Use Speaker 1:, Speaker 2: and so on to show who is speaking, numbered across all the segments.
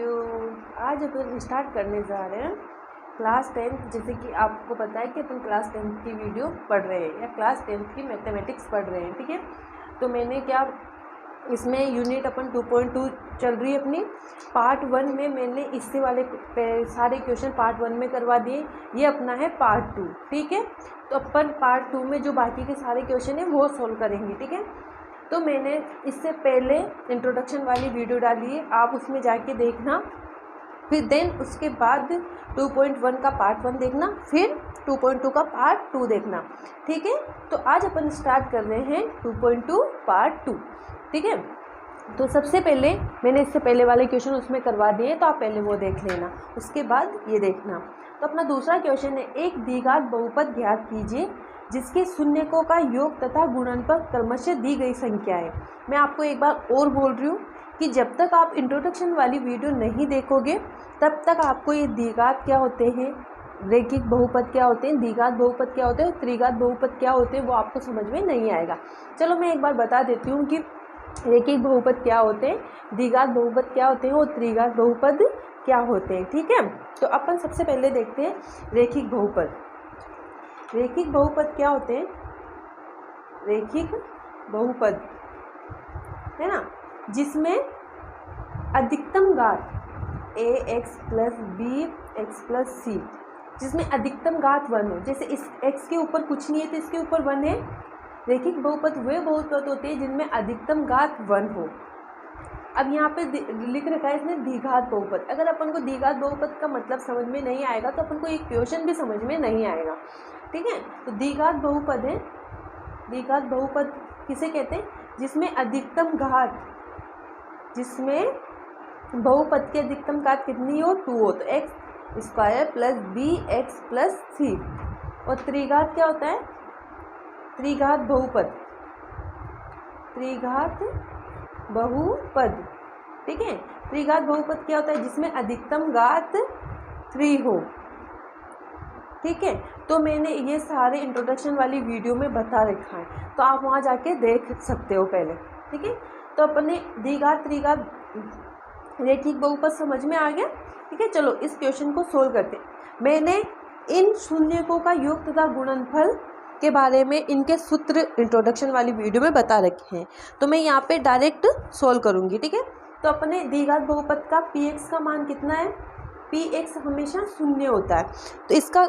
Speaker 1: बच्चों, आज अपन स्टार्ट करने जा रहे हैं क्लास 10th। जैसे कि आपको पता है कि अपन क्लास 10th की वीडियो पढ़ रहे हैं या क्लास 10th की मैथमेटिक्स पढ़ रहे हैं, ठीक है। तो मैंने क्या इसमें यूनिट अपन 2.2 चल रही है अपनी। पार्ट 1 में मैंने इससे वाले सारे क्वेश्चन पार्ट 1 में करवा दिए। ये अपना है पार्ट 2, ठीक है। तो अपन पार्ट 2 में जो बाकी के सारे क्वेश्चन हैं वो सोल्व करेंगे, ठीक है। तो मैंने इससे पहले इंट्रोडक्शन वाली वीडियो डाली है, आप उसमें जाके देखना। फिर देन उसके बाद 2.1 का पार्ट 1 देखना, फिर 2.2 का पार्ट 2 देखना, ठीक है। तो आज अपन स्टार्ट कर रहे हैं 2.2 पार्ट 2, ठीक है। तो सबसे पहले मैंने इससे पहले वाले क्वेश्चन उसमें करवा दिए, तो आप पहले वो देख लेना, उसके बाद ये देखना। तो अपना दूसरा क्वेश्चन है, एक द्विघात बहुपद ज्ञात कीजिए जिसके शून्यकों का योग तथा गुणनफल क्रमशः दी गई संख्या है। मैं आपको एक बार और बोल रही हूँ कि जब तक आप इंट्रोडक्शन वाली वीडियो नहीं देखोगे तब तक आपको ये द्विघात क्या होते हैं, रैखिक बहुपद क्या होते हैं, द्विघात बहुपद क्या होते हैं, त्रिघात बहुपद क्या होते हैं, वो आपको समझ में नहीं आएगा। चलो मैं एक बार बता देती हूँ कि रैखिक बहुपद क्या होते हैं, द्विघात बहुपद क्या होते हैं और त्रिघात बहुपद क्या होते हैं, ठीक है। तो अपन सबसे पहले देखते हैं रैखिक बहुपद। रैखिक बहुपद क्या होते हैं? रैखिक बहुपद है ना, जिसमें अधिकतम घात ax plus b x plus c, जिसमें अधिकतम घात 1 हो। जैसे इस x के ऊपर कुछ नहीं है तो इसके ऊपर 1 है। रैखिक बहुपद वे बहुपद होते हैं जिनमें अधिकतम घात 1 हो। अब यहाँ पे लिख रखा है इसने द्विघात बहुपद। अगर अपन को द्विघात बहुपद का मतलब समझ में नहीं आएगा तो अपन को एक क्वेश्चन भी समझ में नहीं आएगा, ठीक है। तो द्विघात बहुपद है, द्विघात बहुपद किसे कहते हैं? जिसमें अधिकतम घात, जिसमें बहुपद की अधिकतम घात कितनी हो? 2 हो। तो x square plus b x plus c. और त्रिघात क्या होता है? त्रिघात बहुपद, त्रिघात बहुपद, ठीक है। त्रिघात बहुपद क्या होता है? जिसमें अधिकतम घात 3 हो, ठीक है। तो मैंने ये सारे इंट्रोडक्शन वाली वीडियो में बता रखा है, तो आप वहाँ जाके देख सकते हो पहले, ठीक है। तो अपने द्विघात त्रिघात रैखिक बहुपद समझ में आ गया, ठीक है। चलो इस क्वेश्चन को सोल्व करते हैं। मैंने इन शून्यकों का योग तथा गुणनफल के बारे में इनके सूत्र इंट्रोडक्शन वाली वीडियो में बता रखे हैं, तो मैं यहाँ पे डायरेक्ट सोल्व करूँगी, ठीक है। तो अपने द्विघात बहुपद का px का मान कितना है? px हमेशा शून्य होता है, तो इसका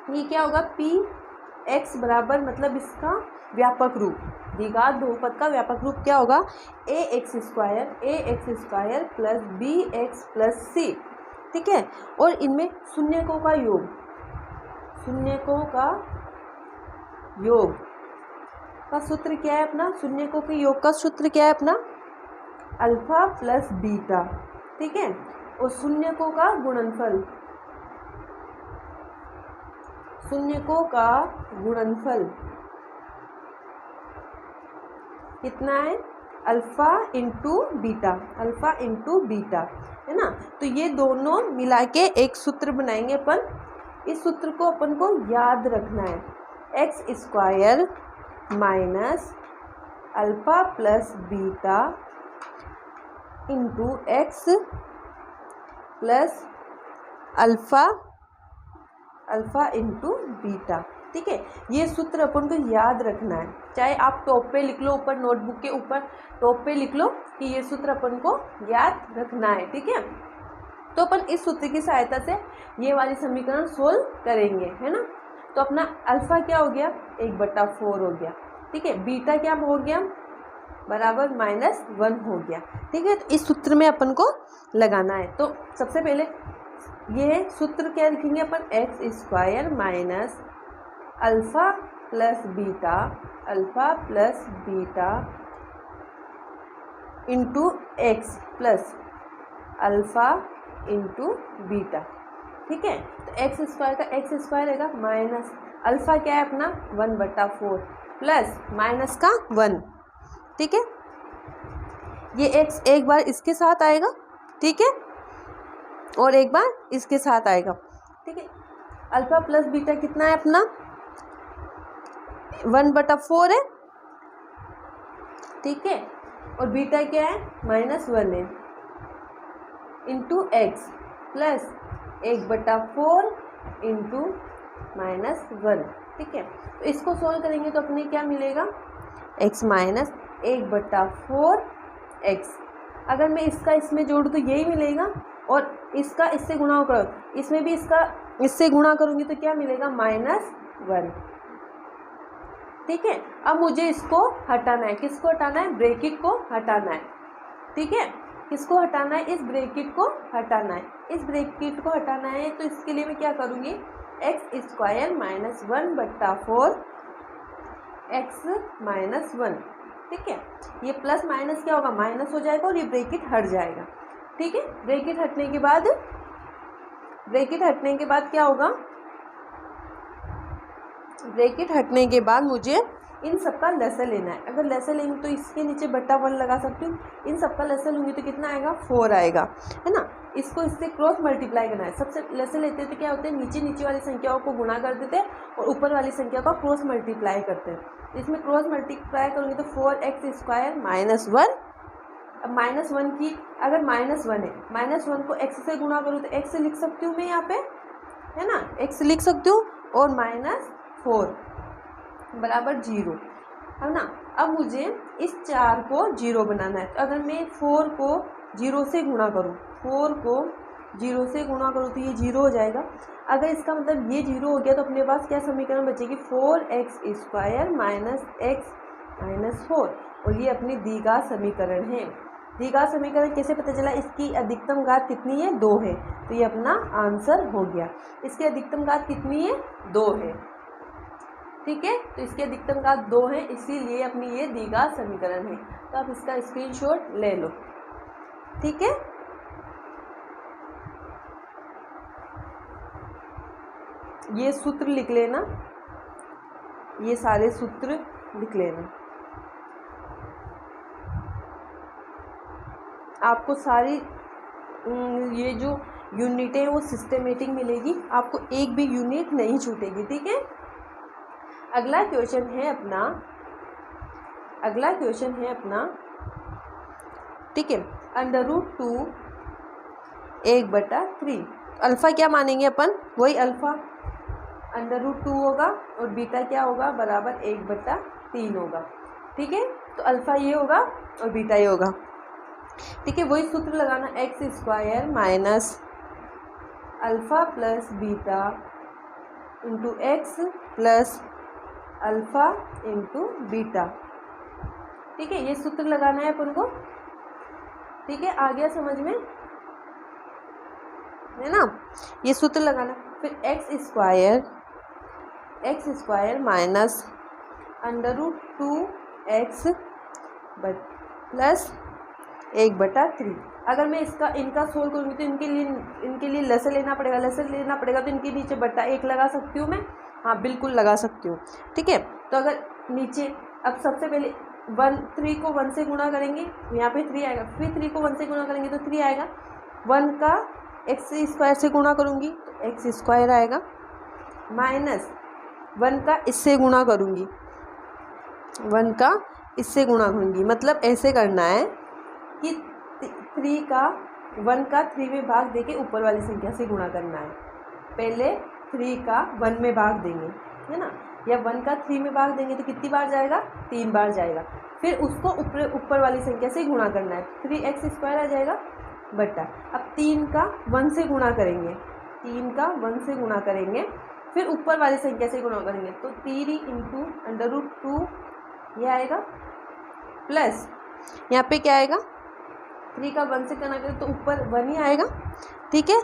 Speaker 1: ये क्या होगा? px बराबर, मतलब इसका व्यापक रूप, द्विघात बहुपद का व्यापक रूप क्या होगा? ax square plus b x plus c, ठीक है। और इनमें शून्यकों का योग, शून्यकों का योग का सूत्र क्या है अपना? शून्यकों के योग का सूत्र क्या है अपना? अल्फा प्लस बीटा, ठीक है। और शून्यकों का गुणनफल, शून्यकों का गुणनफल कितना है? Alpha into beta, alpha into beta, है ना। तो ये दोनों मिला के एक सूत्र बनाएंगे अपन। इस सूत्र को अपन को याद रखना है, x square minus alpha plus beta into x plus alpha, alpha into beta, ठीक है। ये सूत्र अपन को याद रखना है, चाहे आप टॉप पे लिख लो, ऊपर नोटबुक के ऊपर टॉप पे लिख लो कि ये सूत्र अपन को याद रखना है, ठीक है। तो अपन इस सूत्र की सहायता से ये वाली समीकरण सोल्व करेंगे, है ना। तो अपना अल्फा क्या हो गया? 1/4 हो गया, ठीक है। बीटा क्या हो गया? बराबर -1 हो गया, ठीक है। तो इस सूत्र में अपन को लगाना है। तो सबसे पहले ये सूत्र क्या लिखेंगे अपन? X square minus alpha plus beta, alpha plus beta into x plus alpha into beta, ठीक है। तो एक्स स्क्वायर का एक्स स्क्वायर रहेगा माइनस अल्फा क्या है अपना? 1/4 प्लस माइनस का 1, ठीक है। ये एक्स एक बार इसके साथ आएगा, ठीक है, और एक बार इसके साथ आएगा, ठीक है। अल्फा प्लस बीटा कितना है अपना? 1/4 है, ठीक है। और बीटा क्या है? -1 है, इंटू एक्स प्लस 1/4 इंटू -1, ठीक है। तो इसको सोल्व करेंगे तो अपने क्या मिलेगा, x माइनस 1/4 x। अगर मैं इसका इसमें जोड़ूँ तो यही मिलेगा, और इसका इससे गुणा करो, इसमें भी इसका इससे गुणा करूँगी तो क्या मिलेगा, -1, ठीक है। अब मुझे इसको हटाना है, किसको हटाना है, ब्रैकेट को हटाना है, ठीक है। किसको हटाना है, इस ब्रैकेट को हटाना है। इस ब्रैकेट को हटाना है तो इसके लिए मैं क्या करूँगी, x² - 1/4 x - 1, ठीक है। ये प्लस माइनस क्या होगा, माइनस हो जाएगा और ये ब्रैकेट हट जाएगा, ठीक है। ब्रैकेट हटने के बाद क्या होगा, ब्रैकेट हटने के बाद मुझे इन सब का लसर लेना है। अगर लसर लेंगे तो इसके नीचे बटा 1 लगा सकती हूँ, इन सब का लसर लूँगी तो कितना आएगा, 4 आएगा, है ना। इसको इससे क्रॉस मल्टीप्लाई करना है। सबसे लसर लेते हैं तो क्या होते हैं, नीचे वाली संख्याओं को गुणा कर देते हैं और ऊपर वाली संख्या का क्रॉस मल्टीप्लाई करते हैं। इसमें क्रॉस मल्टीप्लाई करूँगी तो 4x² - 1। अब -1 की, अगर -1 है, -1 को x से गुणा करूँ तो x लिख सकती हूँ मैं यहाँ पे, है ना, x लिख सकती हूँ, और -4 बराबर 0, है ना। अब मुझे इस 4 को 0 बनाना है। तो अगर मैं 4 को 0 से गुणा करूँ, 4 को 0 से गुणा करूँ तो ये 0 हो जाएगा। अगर इसका मतलब ये 0 हो गया तो अपने पास क्या समीकरण बचेगी, 4x² - x - 4, और ये अपनी द्विघात समीकरण है। द्विघात समीकरण कैसे पता चला, इसकी अधिकतम घात कितनी है, 2 है, तो ये अपना आंसर हो गया। इसकी अधिकतम घात कितनी है, 2 है, ठीक है। तो इसकी अधिकतम घात 2 है, इसीलिए अपनी ये द्विघात समीकरण है। तो आप इसका स्क्रीनशॉट ले लो, ठीक है। ये सूत्र लिख लेना, ये सारे सूत्र लिख लेना। आपको सारी ये जो यूनिटें हैं वो सिस्टमेटिक मिलेगी, आपको एक भी यूनिट नहीं छूटेगी, ठीक है। अगला क्वेश्चन है अपना, ठीक है, √2 1/3। अल्फ़ा क्या मानेंगे अपन, वही अल्फ़ा √2 होगा और बीटा क्या होगा, बराबर 1/3 होगा, ठीक है। तो अल्फ़ा ये होगा और बीटा ये होगा, ठीक है। वही सूत्र लगाना, x² - alpha plus beta into x plus alpha into beta, ठीक है। ये सूत्र लगाना है अपन को, ठीक है। आ गया समझ में, है ना, ये सूत्र लगाना। फिर x² माइनस √2x प्लस 1/3। अगर मैं इनका सोल्व करूँगी तो इनके लिए लसर लेना पड़ेगा, तो इनके नीचे बटा 1 लगा सकती हूँ मैं, हाँ बिल्कुल लगा सकती हूँ, ठीक है। तो अगर नीचे, अब सबसे पहले 3 को 1 से गुणा करेंगे, यहाँ पे 3 आएगा, फिर 3 को 1 से गुणा करेंगे तो 3 आएगा। 1 का x² से गुणा करूँगी तो x² आएगा, माइनस 1 का इससे गुणा करूँगी, 1 का इससे गुणा करूँगी, मतलब ऐसे करना है कि 1 का 3 में भाग देके ऊपर वाली संख्या से गुणा करना है। पहले 3 का 1 में भाग देंगे, है ना, या 1 का 3 में भाग देंगे तो कितनी बार जाएगा, 3 बार जाएगा। फिर उसको ऊपर वाली संख्या से गुणा करना है, 3x² आ जाएगा बटा, अब 3 का 1 से गुणा करेंगे, 3 का 1 से गुणा करेंगे, फिर ऊपर वाली संख्या से गुणा करेंगे तो 3 × √2 ये आएगा, प्लस यहाँ पे क्या आएगा, 3 का 1 से गुणा करें तो ऊपर 1 ही आएगा, ठीक है,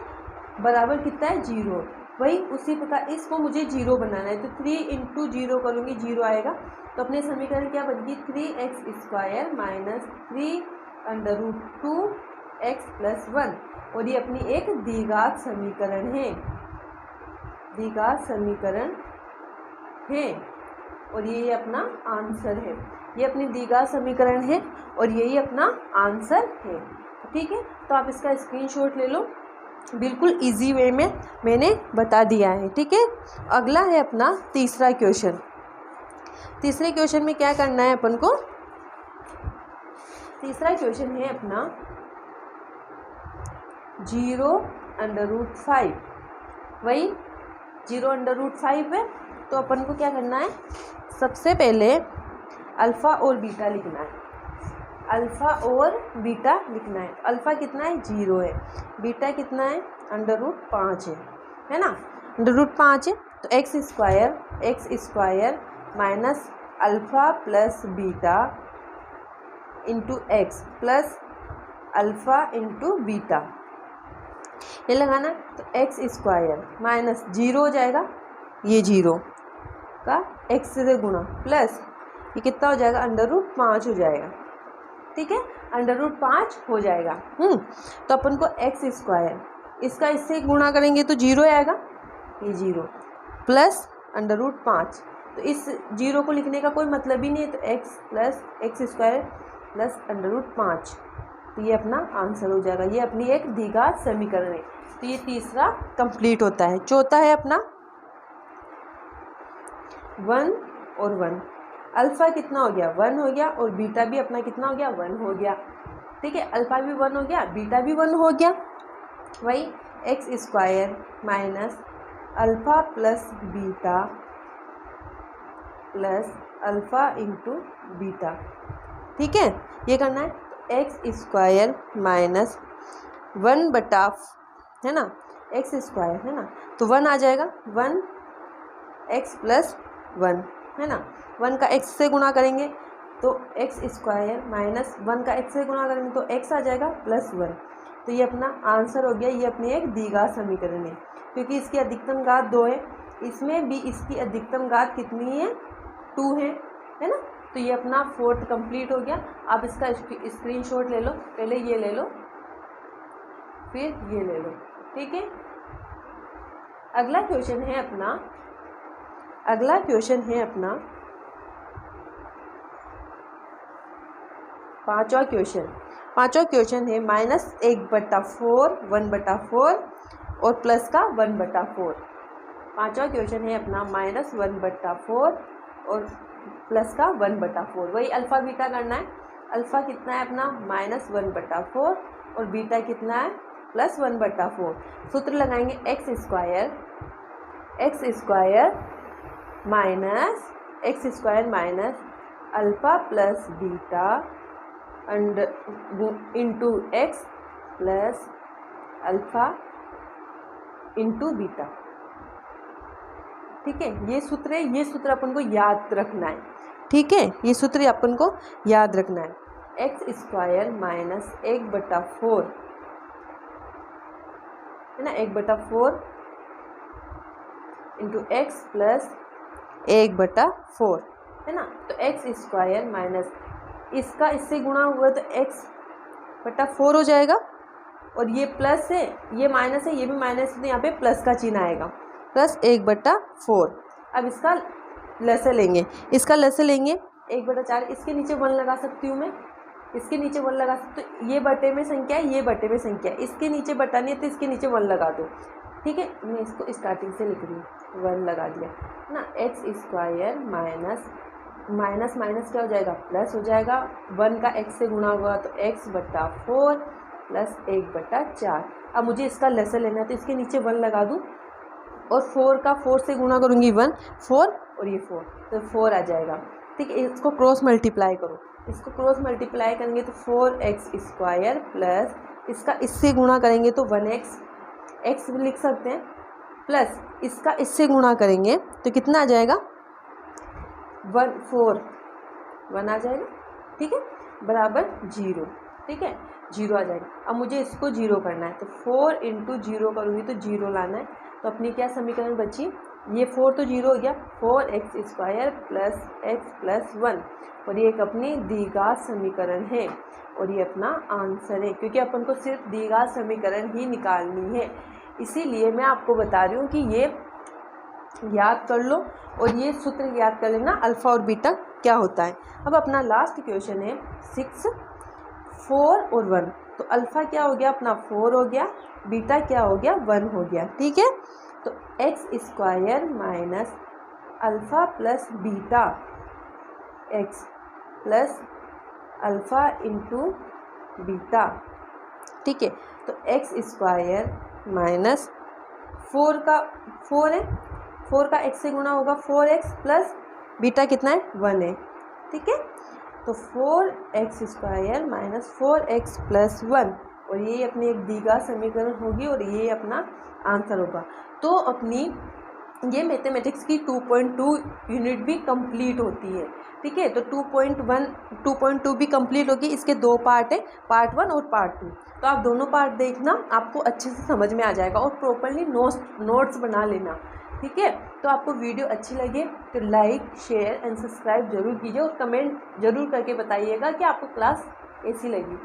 Speaker 1: बराबर कितना है, 0। वही उसी प्रकार इसको मुझे 0 बनाना है, तो 3 × 0 करूँगी, 0 आएगा। तो अपने समीकरण क्या बनेगी, 3x² - 3 √2x + 1, और ये अपनी एक द्विघात समीकरण है, और ये अपना आंसर है। ये अपनी द्विघात समीकरण है और यही अपना आंसर है, ठीक है। तो आप इसका स्क्रीनशॉट ले लो, बिल्कुल इजी वे में मैंने बता दिया है, ठीक है। अगला है अपना तीसरा क्वेश्चन। तीसरे क्वेश्चन में क्या करना है अपन को, तीसरा क्वेश्चन है अपना 0√5, वही 0√5 है। तो अपन को क्या करना है, सबसे पहले अल्फ़ा और बीटा लिखना है, अल्फ़ा और बीटा लिखना है। अल्फ़ा कितना है, 0 है, बीटा कितना है, √5 है ना, √5 है। तो x square minus alpha plus beta into x plus alpha into beta, ये लगाना। तो एक्स स्क्वायर माइनस 0 हो जाएगा, ये 0 का एक्स से गुणा प्लस ये कितना हो जाएगा, √5 हो जाएगा, ठीक है, √5 हो जाएगा। तो अपन को एक्स स्क्वायर इसका इससे गुणा करेंगे तो 0 आएगा, ये 0 प्लस √5। तो इस 0 को लिखने का कोई मतलब ही नहीं है, तो x plus x square plus √5, तो ये अपना आंसर हो जाएगा। ये अपनी एक द्विघात समीकरण है। तो ये तीसरा कंप्लीट होता है। चौथा है अपना 1 और 1। अल्फ़ा कितना हो गया, 1 हो गया, और बीटा भी अपना कितना हो गया, 1 हो गया, ठीक है। अल्फ़ा भी 1 हो गया, बीटा भी 1 हो गया। वही x square minus alpha plus beta plus alpha into beta, ठीक है, ये करना है। तो एक्स स्क्वायर माइनस 1 बटा, है ना, एक्स स्क्वायर है ना, तो 1 आ जाएगा, 1 एक्स प्लस 1 है ना, 1 का x से गुणा करेंगे तो एक्स स्क्वायर माइनस 1 का x से गुणा करेंगे तो x आ जाएगा प्लस 1। तो ये अपना आंसर हो गया। ये अपनी एक द्विघात समीकरण है, क्योंकि इसकी अधिकतम घात 2 है, इसमें भी इसकी अधिकतम घात कितनी है, 2 है ना। तो ये अपना 4th कंप्लीट हो गया। आप इसका स्क्रीनशॉट ले लो, पहले ये ले लो फिर ये ले लो, ठीक है। अगला क्वेश्चन है अपना 5वां क्वेश्चन है -1/4 1/4 और प्लस का 1/4। 5वां क्वेश्चन है अपना -1/4 और प्लस का 1/4। वही अल्फ़ा बीटा करना है। अल्फ़ा कितना है अपना -1/4 और बीटा कितना है प्लस 1/4। सूत्र लगाएंगे x square minus alpha plus beta into x plus alpha into beta, ठीक है। ये सूत्र है, ये सूत्र अपन को याद रखना है, ठीक है, ये सूत्र अपन को याद रखना है। एक्स स्क्वायर माइनस 1/4 है ना, 1/4 इंटू एक्स प्लस 1/4 है ना। तो एक्स स्क्वायर माइनस इसका इससे गुणा हुआ तो x/4 हो जाएगा, और ये प्लस है ये माइनस है, ये भी माइनस, तो यहाँ पे प्लस का चिन्ह आएगा, प्लस 1/4। अब इसका लसे लेंगे, 1/4, इसके नीचे 1 लगा सकती हूँ मैं, इसके नीचे 1 लगा सकती हूँ। ये बटे में संख्या है, ये बटे में संख्या है, इसके नीचे बटा नहीं है तो इसके नीचे 1 लगा दो, ठीक है। मैं इसको स्टार्टिंग से लिख रही हूँ, 1 लगा दिया ना। एक्स स्क्वायर माइनस क्या हो जाएगा, प्लस हो जाएगा। 1 का x से गुणा हुआ तो x/4 प्लस 1/4। अब मुझे इसका लसा लेना है तो इसके नीचे 1 लगा दूँ, और 4 का 4 से गुणा करूँगी 1, 4 और ये 4, तो 4 आ जाएगा, ठीक है। इसको क्रॉस मल्टीप्लाई करो, इसको क्रॉस मल्टीप्लाई करेंगे तो 4x स्क्वायर प्लस इसका इससे गुणा करेंगे तो 1x भी लिख सकते हैं, प्लस इसका इससे गुणा करेंगे तो कितना आ जाएगा, 1 आ जाएगा, ठीक है, बराबर 0, ठीक है, 0 आ जाएगा। अब मुझे इसको 0 करना है तो 4 × 0 करूँगी तो 0 लाना है। तो अपनी क्या समीकरण बची, ये 4 तो 0 हो गया, 4x square plus x plus 1, और ये एक अपनी द्विघात समीकरण है, और ये अपना आंसर है, क्योंकि अपन को सिर्फ द्विघात समीकरण ही निकालनी है। इसीलिए मैं आपको बता रही हूँ कि ये याद कर लो, और ये सूत्र याद कर लेना अल्फ़ा और बीटा क्या होता है। अब अपना लास्ट क्वेश्चन है 6, 4 और 1। तो अल्फ़ा क्या हो गया अपना 4 हो गया, बीटा क्या हो गया 1 हो गया, ठीक है। तो x square minus alpha plus beta x plus alpha into beta, ठीक है। तो एक्स स्क्वायर माइनस 4 का 4 है, 4 का x से गुणा होगा 4x प्लस बीटा कितना है 1 है, ठीक है। तो 4x square minus 4x plus 1, और ये अपनी एक द्विघात समीकरण होगी और ये अपना आंसर होगा। तो अपनी ये मैथमेटिक्स की 2.2 यूनिट भी कंप्लीट होती है, ठीक है। तो 2.1 2.2 भी कंप्लीट होगी। इसके 2 पार्ट है, पार्ट 1 और पार्ट 2। तो आप दोनों पार्ट देखना, आपको अच्छे से समझ में आ जाएगा और प्रॉपरली नोट्स बना लेना, ठीक है। तो आपको वीडियो अच्छी लगे तो लाइक शेयर एंड सब्सक्राइब जरूर कीजिए और कमेंट जरूर करके बताइएगा कि आपको क्लास कैसी लगी।